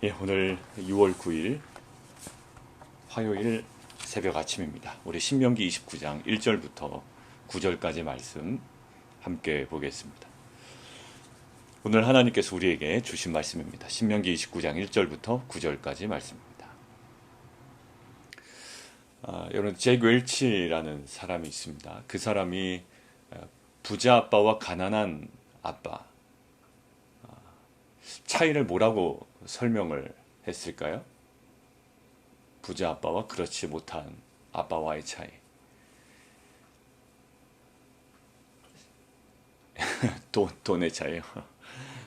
예, 오늘 6월 9일 화요일 새벽 아침입니다. 우리 신명기 29장 1절부터 9절까지 말씀 함께 보겠습니다. 오늘 하나님께서 우리에게 주신 말씀입니다. 신명기 29장 1절부터 9절까지 말씀입니다. 여러분, 잭 웰치라는 사람이 있습니다. 그 사람이 부자 아빠와 가난한 아빠 차이를 뭐라고 설명을 했을까요? 부자 아빠와 그렇지 못한 아빠와의 차이. 돈의 차이요.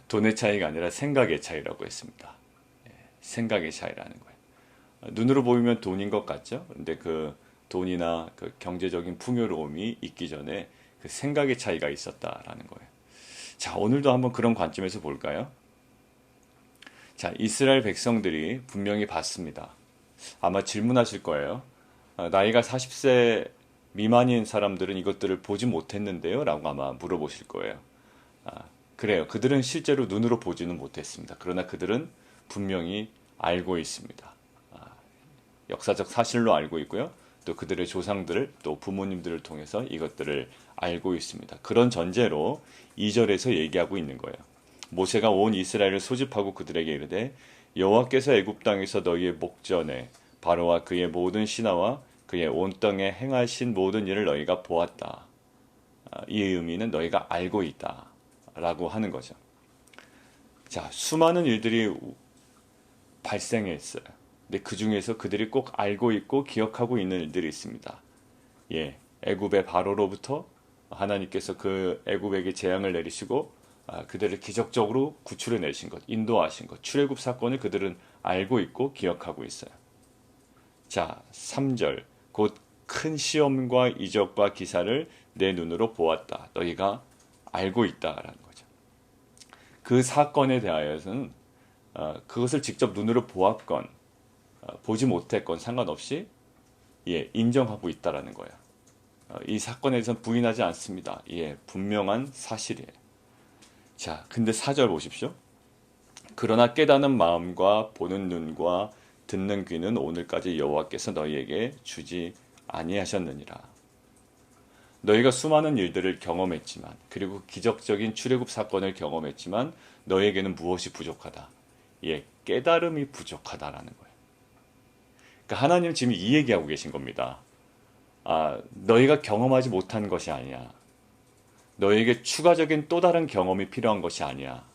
돈의 차이가 아니라 생각의 차이라고 했습니다. 생각의 차이라는 거예요. 눈으로 보이면 돈인 것 같죠? 근데 그 돈이나 그 경제적인 풍요로움이 있기 전에 그 생각의 차이가 있었다라는 거예요. 자, 오늘도 한번 그런 관점에서 볼까요? 자, 이스라엘 백성들이 분명히 봤습니다. 아마 질문하실 거예요. 나이가 40세 미만인 사람들은 이것들을 보지 못했는데요? 라고 아마 물어보실 거예요. 그래요. 그들은 실제로 눈으로 보지는 못했습니다. 그러나 그들은 분명히 알고 있습니다. 역사적 사실로 알고 있고요. 또 그들의 조상들, 또 부모님들을 통해서 이것들을 알고 있습니다. 그런 전제로 2절에서 얘기하고 있는 거예요. 모세가 온 이스라엘을 소집하고 그들에게 이르되 여호와께서 애굽 땅에서 너희의 목전에 바로와 그의 모든 신하와 그의 온 땅에 행하신 모든 일을 너희가 보았다. 이 의미는 너희가 알고 있다 라고 하는 거죠. 자, 수많은 일들이 발생했어요. 근데 그 중에서 그들이 꼭 알고 있고 기억하고 있는 일들이 있습니다. 예, 애굽의 바로로부터 하나님께서 그 애굽에게 재앙을 내리시고 그들을 기적적으로 구출해 내신 것, 인도하신 것, 출애굽 사건을 그들은 알고 있고 기억하고 있어요. 자, 3절. 곧 큰 시험과 이적과 기사를 내 눈으로 보았다. 너희가 알고 있다라는 거죠. 그 사건에 대하여서는 그것을 직접 눈으로 보았건 보지 못했건 상관없이 인정하고 있다라는 거예요. 이 사건에 대해서는 부인하지 않습니다. 분명한 사실이에요. 자, 근데 4절 보십시오. 그러나 깨닫는 마음과 보는 눈과 듣는 귀는 오늘까지 여호와께서 너희에게 주지 아니하셨느니라. 너희가 수많은 일들을 경험했지만, 그리고 기적적인 출애굽 사건을 경험했지만 너희에게는 무엇이 부족하다? 깨달음이 부족하다라는 거예요. 그러니까 하나님 지금 이 얘기하고 계신 겁니다. 너희가 경험하지 못한 것이 아니야. 너에게 추가적인 또 다른 경험이 필요한 것이 아니야.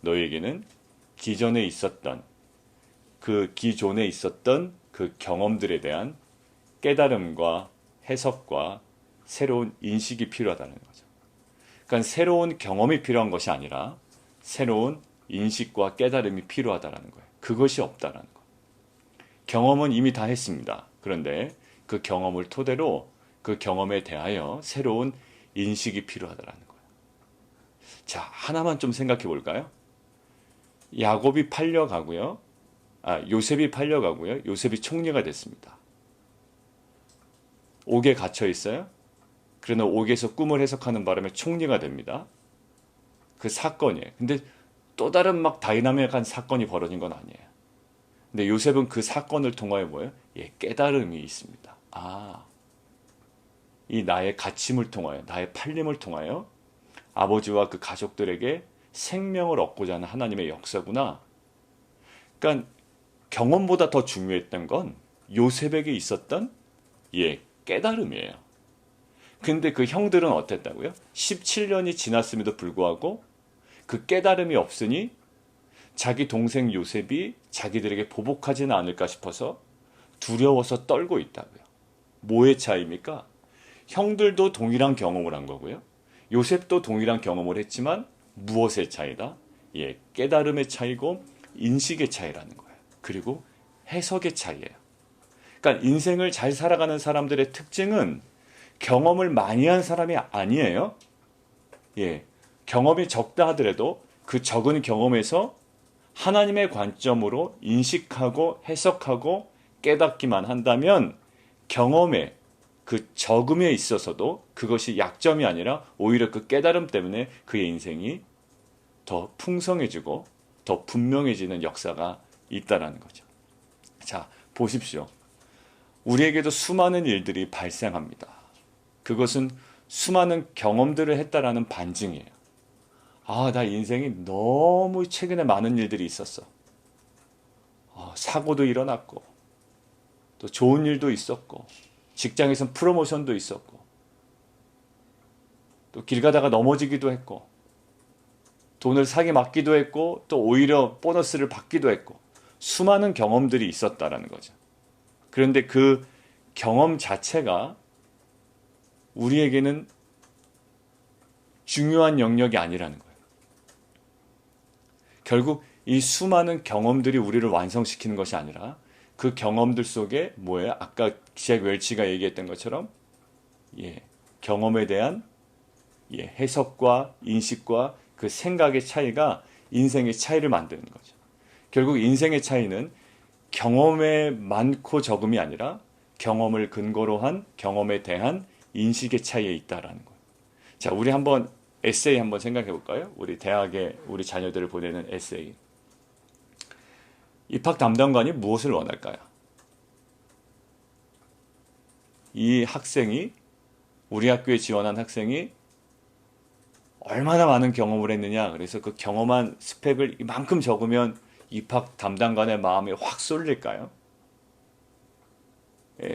너에게는 기존에 있었던 그 경험들에 대한 깨달음과 해석과 새로운 인식이 필요하다는 거죠. 그러니까 새로운 경험이 필요한 것이 아니라 새로운 인식과 깨달음이 필요하다는 거예요. 그것이 없다는 거예요. 경험은 이미 다 했습니다. 그런데 그 경험을 토대로 그 경험에 대하여 새로운 인식이 필요하다라는 거예요. 자, 하나만 좀 생각해 볼까요? 야곱이 팔려가고요. 요셉이 팔려가고요. 요셉이 총리가 됐습니다. 옥에 갇혀 있어요. 그러나 옥에서 꿈을 해석하는 바람에 총리가 됩니다. 그 사건이에요. 근데 또 다른 막 다이나믹한 사건이 벌어진 건 아니에요. 근데 요셉은 그 사건을 통하여 뭐예요? 깨달음이 있습니다. 이 나의 갇힘을 통하여, 나의 팔림을 통하여 아버지와 그 가족들에게 생명을 얻고자 하는 하나님의 역사구나. 그러니까 경험보다 더 중요했던 건 요셉에게 있었던 깨달음이에요. 근데 그 형들은 어땠다고요? 17년이 지났음에도 불구하고 그 깨달음이 없으니 자기 동생 요셉이 자기들에게 보복하지는 않을까 싶어서 두려워서 떨고 있다고요. 뭐의 차이입니까? 형들도 동일한 경험을 한 거고요. 요셉도 동일한 경험을 했지만 무엇의 차이다? 깨달음의 차이고 인식의 차이라는 거예요. 그리고 해석의 차이예요. 그러니까 인생을 잘 살아가는 사람들의 특징은 경험을 많이 한 사람이 아니에요. 경험이 적다 하더라도 그 적은 경험에서 하나님의 관점으로 인식하고 해석하고 깨닫기만 한다면 경험에 그 적음에 있어서도 그것이 약점이 아니라 오히려 그 깨달음 때문에 그의 인생이 더 풍성해지고 더 분명해지는 역사가 있다라는 거죠. 자, 보십시오. 우리에게도 수많은 일들이 발생합니다. 그것은 수많은 경험들을 했다라는 반증이에요. 아, 나 인생이 너무 최근에 많은 일들이 있었어. 사고도 일어났고, 또 좋은 일도 있었고, 직장에선 프로모션도 있었고, 또 길 가다가 넘어지기도 했고, 돈을 사기 맞기도 했고, 또 오히려 보너스를 받기도 했고, 수많은 경험들이 있었다라는 거죠. 그런데 그 경험 자체가 우리에게는 중요한 영역이 아니라는 거예요. 결국 이 수많은 경험들이 우리를 완성시키는 것이 아니라 그 경험들 속에 뭐예요? 아까 잭 웰치가 얘기했던 것처럼 경험에 대한 해석과 인식과 그 생각의 차이가 인생의 차이를 만드는 거죠. 결국 인생의 차이는 경험의 많고 적음이 아니라 경험을 근거로 한 경험에 대한 인식의 차이에 있다라는 거예요. 자, 우리 한번 에세이 한번 생각해 볼까요? 우리 대학에 우리 자녀들을 보내는 에세이. 입학 담당관이 무엇을 원할까요? 이 학생이, 우리 학교에 지원한 학생이 얼마나 많은 경험을 했느냐. 그래서 그 경험한 스펙을 이만큼 적으면 입학 담당관의 마음이 확 쏠릴까요?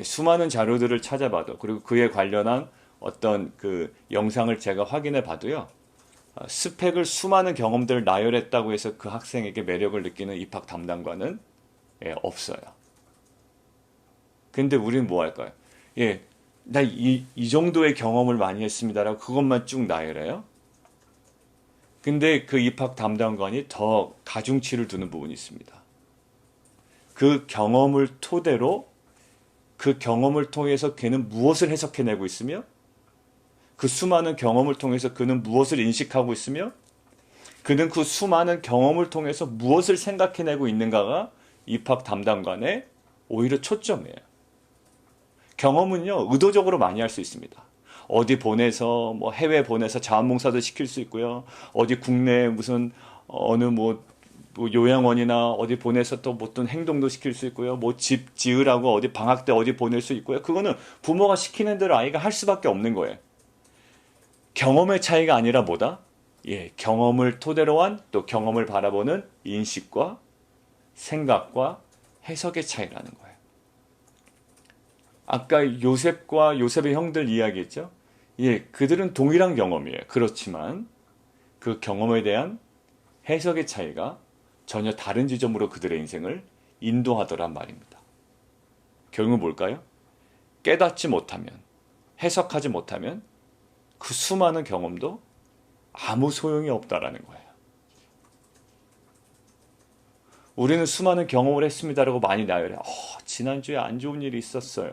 수많은 자료들을 찾아봐도, 그리고 그에 관련한 어떤 그 영상을 제가 확인해 봐도요, 스펙을 수많은 경험들을 나열했다고 해서 그 학생에게 매력을 느끼는 입학 담당관은 없어요. 근데 우리는 뭐 할까요? 나 이 정도의 경험을 많이 했습니다라고 그것만 쭉 나열해요. 근데 그 입학 담당관이 더 가중치를 두는 부분이 있습니다. 그 경험을 토대로 그 경험을 통해서 걔는 무엇을 해석해내고 있으며 그 수많은 경험을 통해서 그는 무엇을 인식하고 있으며 그는 그 수많은 경험을 통해서 무엇을 생각해내고 있는가가 입학 담당관의 오히려 초점이에요. 경험은요, 의도적으로 많이 할 수 있습니다. 어디 보내서, 뭐 해외 보내서 자원봉사도 시킬 수 있고요. 어디 국내 무슨 어느 뭐 요양원이나 어디 보내서 또 어떤 행동도 시킬 수 있고요. 뭐 집 지으라고 어디 방학 때 어디 보낼 수 있고요. 그거는 부모가 시키는 대로 아이가 할 수밖에 없는 거예요. 경험의 차이가 아니라 뭐다? 경험을 토대로 한 또 경험을 바라보는 인식과 생각과 해석의 차이라는 거예요. 아까 요셉과 요셉의 형들 이야기했죠? 그들은 동일한 경험이에요. 그렇지만 그 경험에 대한 해석의 차이가 전혀 다른 지점으로 그들의 인생을 인도하더란 말입니다. 결국은 뭘까요? 깨닫지 못하면, 해석하지 못하면 그 수많은 경험도 아무 소용이 없다라는 거예요. 우리는 수많은 경험을 했습니다라고 많이 나열해. 지난주에 안 좋은 일이 있었어요.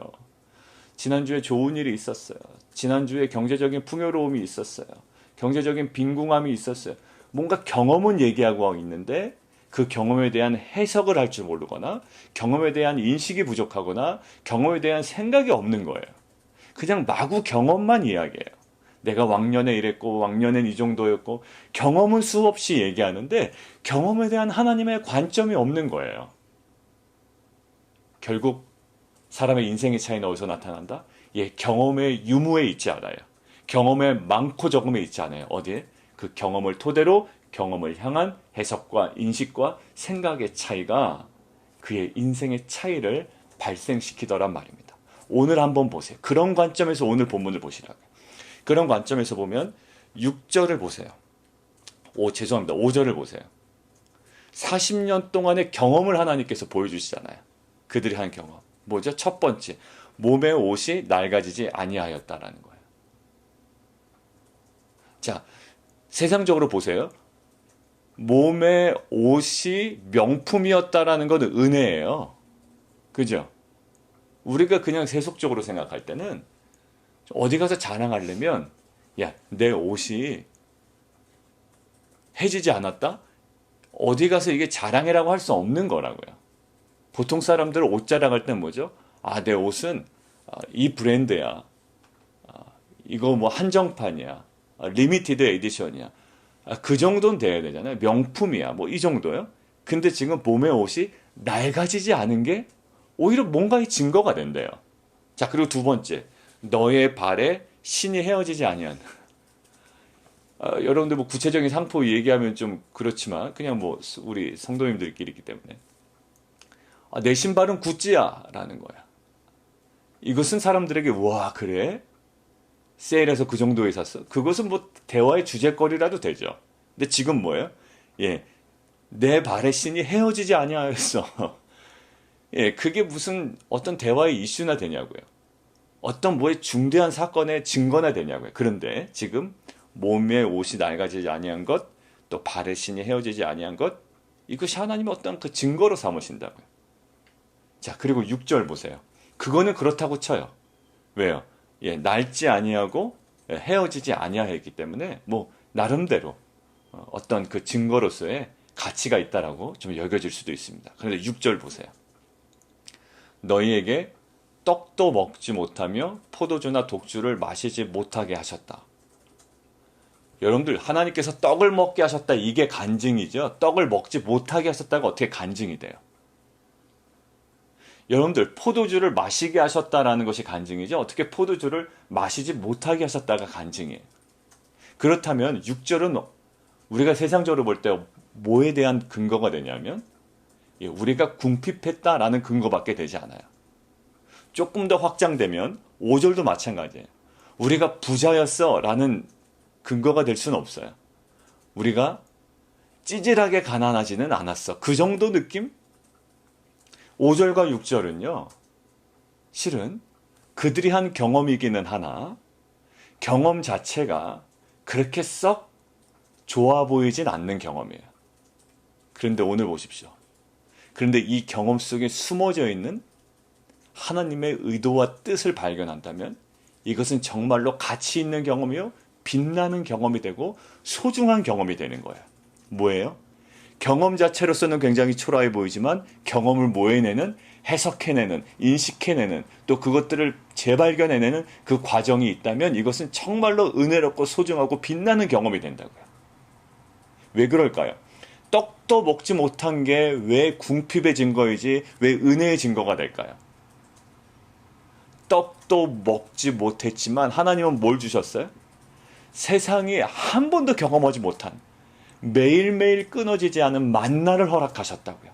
지난주에 좋은 일이 있었어요. 지난주에 경제적인 풍요로움이 있었어요. 경제적인 빈궁함이 있었어요. 뭔가 경험은 얘기하고 있는데 그 경험에 대한 해석을 할 줄 모르거나 경험에 대한 인식이 부족하거나 경험에 대한 생각이 없는 거예요. 그냥 마구 경험만 이야기해요. 내가 왕년에 이랬고 왕년엔 이 정도였고 경험은 수없이 얘기하는데 경험에 대한 하나님의 관점이 없는 거예요. 결국 사람의 인생의 차이는 어디서 나타난다? 경험의 유무에 있지 않아요. 경험의 많고 적음에 있지 않아요. 어디에? 그 경험을 토대로 경험을 향한 해석과 인식과 생각의 차이가 그의 인생의 차이를 발생시키더란 말입니다. 오늘 한번 보세요. 그런 관점에서 오늘 본문을 보시라고요. 그런 관점에서 보면 6절을 보세요. 5절을 보세요. 40년 동안의 경험을 하나님께서 보여주시잖아요. 그들이 한 경험. 뭐죠? 첫 번째, 몸의 옷이 낡아지지 아니하였다라는 거예요. 자, 세상적으로 보세요. 몸의 옷이 명품이었다라는 건 은혜예요. 그죠? 우리가 그냥 세속적으로 생각할 때는 어디 가서 자랑하려면 내 옷이 해지지 않았다? 어디 가서 이게 자랑이라고 할 수 없는 거라고요. 보통 사람들 옷 자랑할 땐 뭐죠? 내 옷은 이 브랜드야. 이거 뭐 한정판이야. 리미티드 에디션이야. 그 정도는 돼야 되잖아요. 명품이야. 뭐 이 정도요. 근데 지금 몸의 옷이 낡아지지 않은 게 오히려 뭔가의 증거가 된대요. 자, 그리고 두 번째, 너의 발에 신이 헤어지지 아니한. 여러분들 뭐 구체적인 상포 얘기하면 좀 그렇지만 그냥 뭐 우리 성도님들끼리기 때문에 내 신발은 구찌야라는 거야. 이것은 사람들에게 와 그래? 세일해서 그 정도에 샀어? 그것은 뭐 대화의 주제거리라도 되죠. 근데 지금 뭐예요? 예, 내 발의 신이 헤어지지 아니하였어. 예, 그게 무슨 어떤 대화의 이슈나 되냐고요. 어떤 뭐의 중대한 사건의 증거나 되냐고요. 그런데 지금 몸의 옷이 낡아지지 아니한 것, 또 발의 신이 헤어지지 아니한 것, 이것이 하나님의 어떤 그 증거로 삼으신다고요. 자, 그리고 6절 보세요. 그거는 그렇다고 쳐요. 왜요? 예, 낡지 아니하고 헤어지지 아니하였기 때문에 뭐 나름대로 어떤 그 증거로서의 가치가 있다라고 좀 여겨질 수도 있습니다. 그런데 6절 보세요. 너희에게 떡도 먹지 못하며 포도주나 독주를 마시지 못하게 하셨다. 여러분들 하나님께서 떡을 먹게 하셨다. 이게 간증이죠. 떡을 먹지 못하게 하셨다가 어떻게 간증이 돼요? 여러분들 포도주를 마시게 하셨다라는 것이 간증이죠. 어떻게 포도주를 마시지 못하게 하셨다가 간증이에요. 그렇다면 6절은 우리가 세상적으로 볼 때 뭐에 대한 근거가 되냐면 우리가 궁핍했다라는 근거밖에 되지 않아요. 조금 더 확장되면 5절도 마찬가지예요. 우리가 부자였어 라는 근거가 될 수는 없어요. 우리가 찌질하게 가난하지는 않았어. 그 정도 느낌? 5절과 6절은요. 실은 그들이 한 경험이기는 하나 경험 자체가 그렇게 썩 좋아 보이진 않는 경험이에요. 그런데 오늘 보십시오. 그런데 이 경험 속에 숨어져 있는 하나님의 의도와 뜻을 발견한다면 이것은 정말로 가치 있는 경험이요. 빛나는 경험이 되고 소중한 경험이 되는 거예요. 뭐예요? 경험 자체로서는 굉장히 초라해 보이지만 경험을 모해내는, 해석해내는, 인식해내는 또 그것들을 재발견해내는 그 과정이 있다면 이것은 정말로 은혜롭고 소중하고 빛나는 경험이 된다고요. 왜 그럴까요? 떡도 먹지 못한 게 왜 궁핍의 증거이지 왜 은혜의 증거가 될까요? 떡도 먹지 못했지만 하나님은 뭘 주셨어요? 세상이 한 번도 경험하지 못한 매일매일 끊어지지 않은 만나를 허락하셨다고요.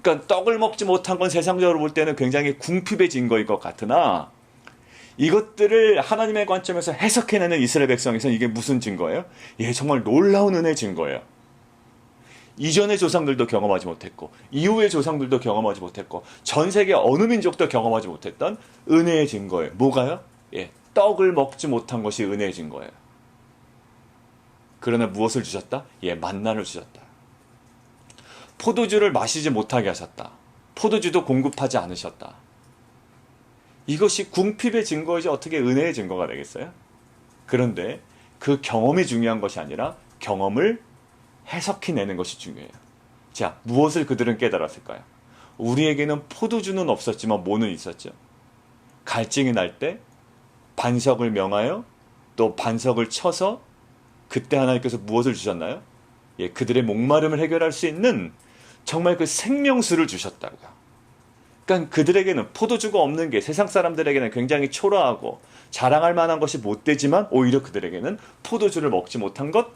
그러니까 떡을 먹지 못한 건 세상적으로 볼 때는 굉장히 궁핍의 증거일 것 같으나 이것들을 하나님의 관점에서 해석해내는 이스라엘 백성에서는 이게 무슨 증거예요? 예, 정말 놀라운 은혜의 증거예요. 이전의 조상들도 경험하지 못했고 이후의 조상들도 경험하지 못했고 전 세계 어느 민족도 경험하지 못했던 은혜의 증거예요. 뭐가요? 예, 떡을 먹지 못한 것이 은혜의 증거예요. 그러나 무엇을 주셨다? 예, 만나를 주셨다. 포도주를 마시지 못하게 하셨다. 포도주도 공급하지 않으셨다. 이것이 궁핍의 증거이지 어떻게 은혜의 증거가 되겠어요? 그런데 그 경험이 중요한 것이 아니라 경험을 해석해내는 것이 중요해요. 자, 무엇을 그들은 깨달았을까요? 우리에게는 포도주는 없었지만 뭐는 있었죠? 갈증이 날 때 반석을 명하여 또 반석을 쳐서 그때 하나님께서 무엇을 주셨나요? 예, 그들의 목마름을 해결할 수 있는 정말 그 생명수를 주셨다고요. 그러니까 그들에게는 포도주가 없는 게 세상 사람들에게는 굉장히 초라하고 자랑할 만한 것이 못 되지만 오히려 그들에게는 포도주를 먹지 못한 것,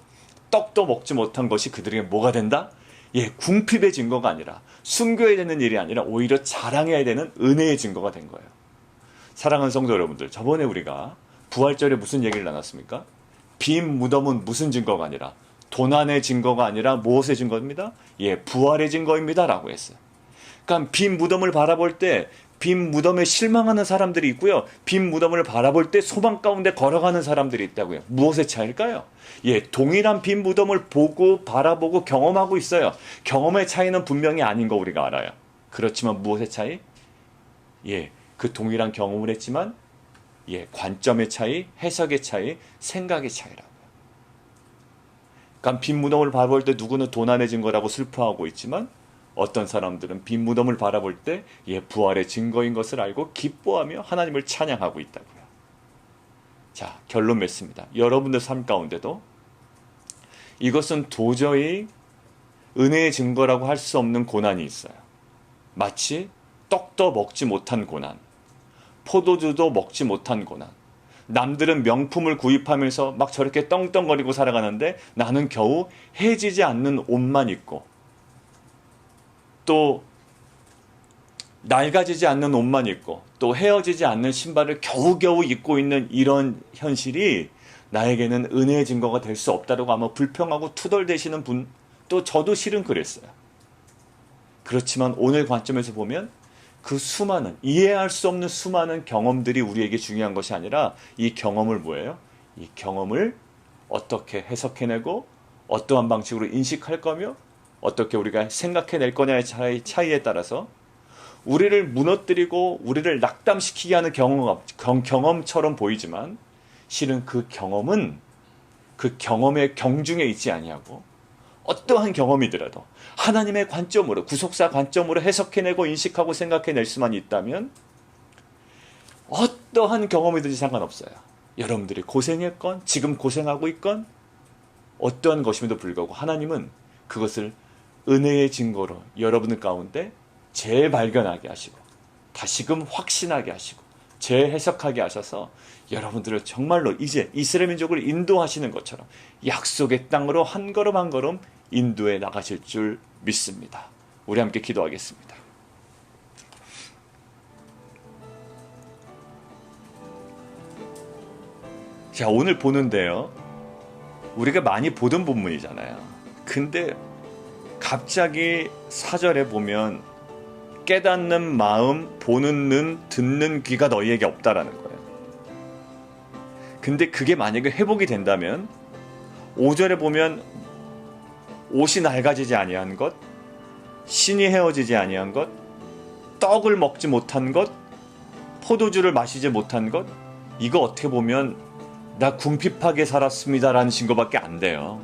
떡도 먹지 못한 것이 그들에게 뭐가 된다? 예, 궁핍의 증거가 아니라 숨겨야 되는 일이 아니라 오히려 자랑해야 되는 은혜의 증거가 된 거예요. 사랑하는 성도 여러분들, 저번에 우리가 부활절에 무슨 얘기를 나눴습니까? 빈 무덤은 무슨 증거가 아니라 도난의 증거가 아니라 무엇의 증거입니다? 예, 부활의 증거입니다 라고 했어요. 그러니까 빈 무덤을 바라볼 때 빈 무덤에 실망하는 사람들이 있고요. 빈 무덤을 바라볼 때 소망 가운데 걸어가는 사람들이 있다고요. 무엇의 차이일까요? 예, 동일한 빈 무덤을 보고 바라보고 경험하고 있어요. 경험의 차이는 분명히 아닌 거 우리가 알아요. 그렇지만 무엇의 차이? 예, 그 동일한 경험을 했지만 예, 관점의 차이, 해석의 차이, 생각의 차이라고요. 그러니까 빈 무덤을 바라볼 때 누구는 도난의 증거라고 슬퍼하고 있지만 어떤 사람들은 빈 무덤을 바라볼 때 예, 부활의 증거인 것을 알고 기뻐하며 하나님을 찬양하고 있다고요. 자, 결론 맺습니다. 여러분들 삶 가운데도 이것은 도저히 은혜의 증거라고 할 수 없는 고난이 있어요. 마치 떡도 먹지 못한 고난, 포도주도 먹지 못한 고난. 남들은 명품을 구입하면서 막 저렇게 떵떵거리고 살아가는데 나는 겨우 해지지 않는 옷만 입고 또 낡아지지 않는 옷만 입고 또 헤어지지 않는 신발을 겨우겨우 입고 있는 이런 현실이 나에게는 은혜의 증거가 될 수 없다라고 아마 불평하고 투덜대시는 분, 또 저도 실은 그랬어요. 그렇지만 오늘 관점에서 보면 그 수많은, 이해할 수 없는 수많은 경험들이 우리에게 중요한 것이 아니라 이 경험을 뭐예요? 이 경험을 어떻게 해석해내고 어떠한 방식으로 인식할 거며 어떻게 우리가 생각해낼 거냐의 차이에 따라서 우리를 무너뜨리고 우리를 낙담시키게 하는 경험처럼 보이지만 실은 그 경험은 그 경험의 경중에 있지 아니하고 어떠한 경험이더라도 하나님의 관점으로, 구속사 관점으로 해석해내고 인식하고 생각해낼 수만 있다면 어떠한 경험이든지 상관없어요. 여러분들이 고생했건 지금 고생하고 있건 어떠한 것임에도 불구하고 하나님은 그것을 은혜의 증거로 여러분들 가운데 재발견하게 하시고 다시금 확신하게 하시고 재해석하게 하셔서 여러분들을 정말로 이제 이스라엘 민족을 인도하시는 것처럼 약속의 땅으로 한 걸음 한 걸음 인도해 나가실 줄 믿습니다. 우리 함께 기도하겠습니다. 자, 오늘 보는데요, 우리가 많이 보던 본문이잖아요. 근데 갑자기 4절에 보면 깨닫는 마음, 보는 눈, 듣는 귀가 너희에게 없다라는 거예요. 근데 그게 만약에 회복이 된다면 5절에 보면 옷이 낡아지지 아니한 것, 신이 헤어지지 아니한 것, 떡을 먹지 못한 것, 포도주를 마시지 못한 것, 이거 어떻게 보면 나 궁핍하게 살았습니다라는 증거밖에 안 돼요.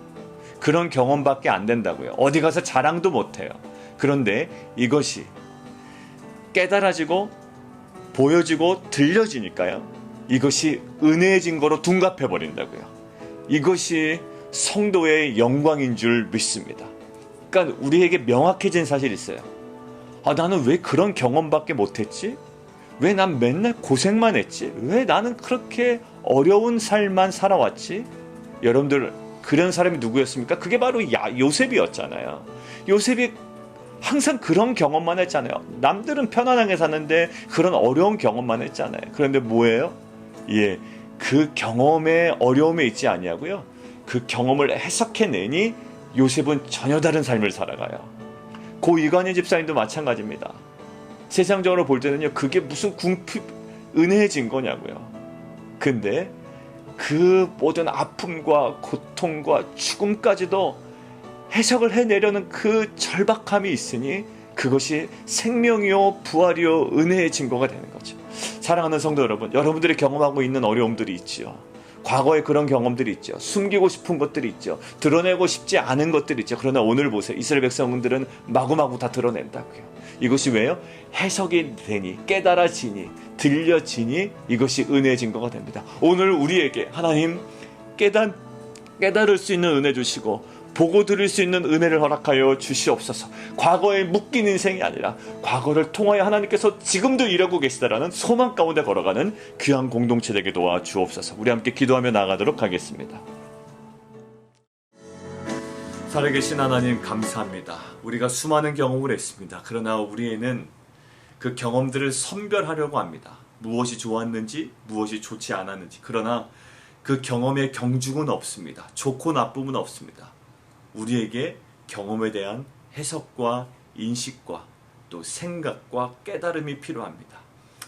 그런 경험밖에 안 된다고요. 어디 가서 자랑도 못해요. 그런데 이것이 깨달아지고 보여지고 들려지니까요, 이것이 은혜의 증거로 둔갑해버린다고요. 이것이 성도의 영광인 줄 믿습니다. 그러니까 우리에게 명확해진 사실이 있어요. 아, 나는 왜 그런 경험밖에 못했지? 왜 난 맨날 고생만 했지? 왜 나는 그렇게 어려운 삶만 살아왔지? 여러분들, 그런 사람이 누구였습니까? 그게 바로 요셉이었잖아요. 요셉이 항상 그런 경험만 했잖아요. 남들은 편안하게 사는데 그런 어려운 경험만 했잖아요. 그런데 뭐예요? 예, 그 경험의 어려움에 있지 아니하고요, 그 경험을 해석해내니 요셉은 전혀 다른 삶을 살아가요. 고 이관희 집사님도 마찬가지입니다. 세상적으로 볼 때는요, 그게 무슨 궁핍 은혜의 증거냐고요. 근데 그 모든 아픔과 고통과 죽음까지도 해석을 해내려는 그 절박함이 있으니 그것이 생명이요 부활이요 은혜의 증거가 되는 거죠. 사랑하는 성도 여러분, 여러분들이 경험하고 있는 어려움들이 있지요. 과거에 그런 경험들이 있죠. 숨기고 싶은 것들이 있죠. 드러내고 싶지 않은 것들이 있죠. 그러나 오늘 보세요. 이스라엘 백성들은 마구마구 다 드러낸다고요. 이것이 왜요? 해석이 되니, 깨달아지니, 들려지니 이것이 은혜의 증거가 됩니다. 오늘 우리에게 하나님 깨달을 수 있는 은혜 주시고 보고 들을 수 있는 은혜를 허락하여 주시옵소서. 과거에 묶인 인생이 아니라 과거를 통하여 하나님께서 지금도 일하고 계시다라는 소망 가운데 걸어가는 귀한 공동체 되게 도와주옵소서. 우리 함께 기도하며 나아가도록 하겠습니다. 살아계신 하나님, 감사합니다. 우리가 수많은 경험을 했습니다. 그러나 우리에는 그 경험들을 선별하려고 합니다. 무엇이 좋았는지, 무엇이 좋지 않았는지. 그러나 그 경험의 경중은 없습니다. 좋고 나쁨은 없습니다. 우리에게 경험에 대한 해석과 인식과 또 생각과 깨달음이 필요합니다.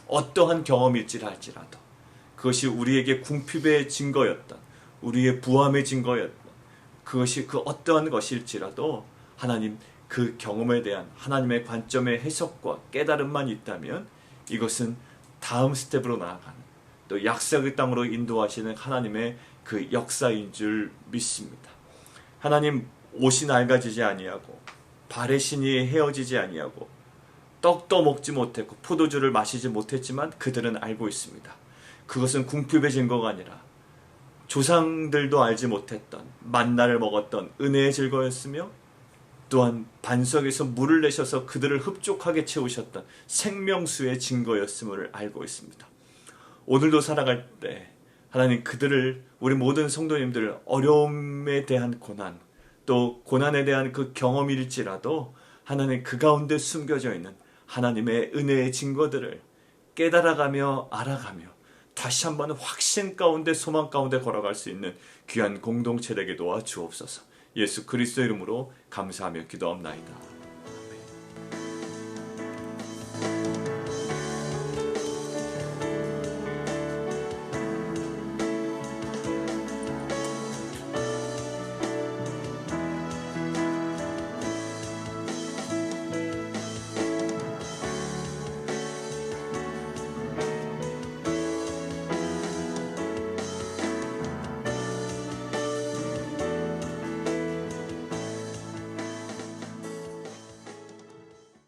어떠한 경험일지랄지라도 그것이 우리에게 궁핍의 증거였던, 우리의 부함의 증거였던, 그것이 그 어떠한 것일지라도 하나님, 그 경험에 대한 하나님의 관점의 해석과 깨달음만 있다면 이것은 다음 스텝으로 나아가는, 또 약속의 땅으로 인도하시는 하나님의 그 역사인 줄 믿습니다. 하나님, 옷이 낡아지지 아니하고 발의 신이 헤어지지 아니하고 떡도 먹지 못했고 포도주를 마시지 못했지만 그들은 알고 있습니다. 그것은 궁핍의 증거가 아니라 조상들도 알지 못했던 만나를 먹었던 은혜의 증거였으며 또한 반석에서 물을 내셔서 그들을 흡족하게 채우셨던 생명수의 증거였음을 알고 있습니다. 오늘도 살아갈 때 하나님 그들을, 우리 모든 성도님들 어려움에 대한 고난, 또 고난에 대한 그 경험일지라도 하나님 그 가운데 숨겨져 있는 하나님의 은혜의 증거들을 깨달아가며 알아가며 다시 한번 확신 가운데, 소망 가운데 걸어갈 수 있는 귀한 공동체 되게 도와 주옵소서. 예수 그리스도 이름으로 감사하며 기도합나이다.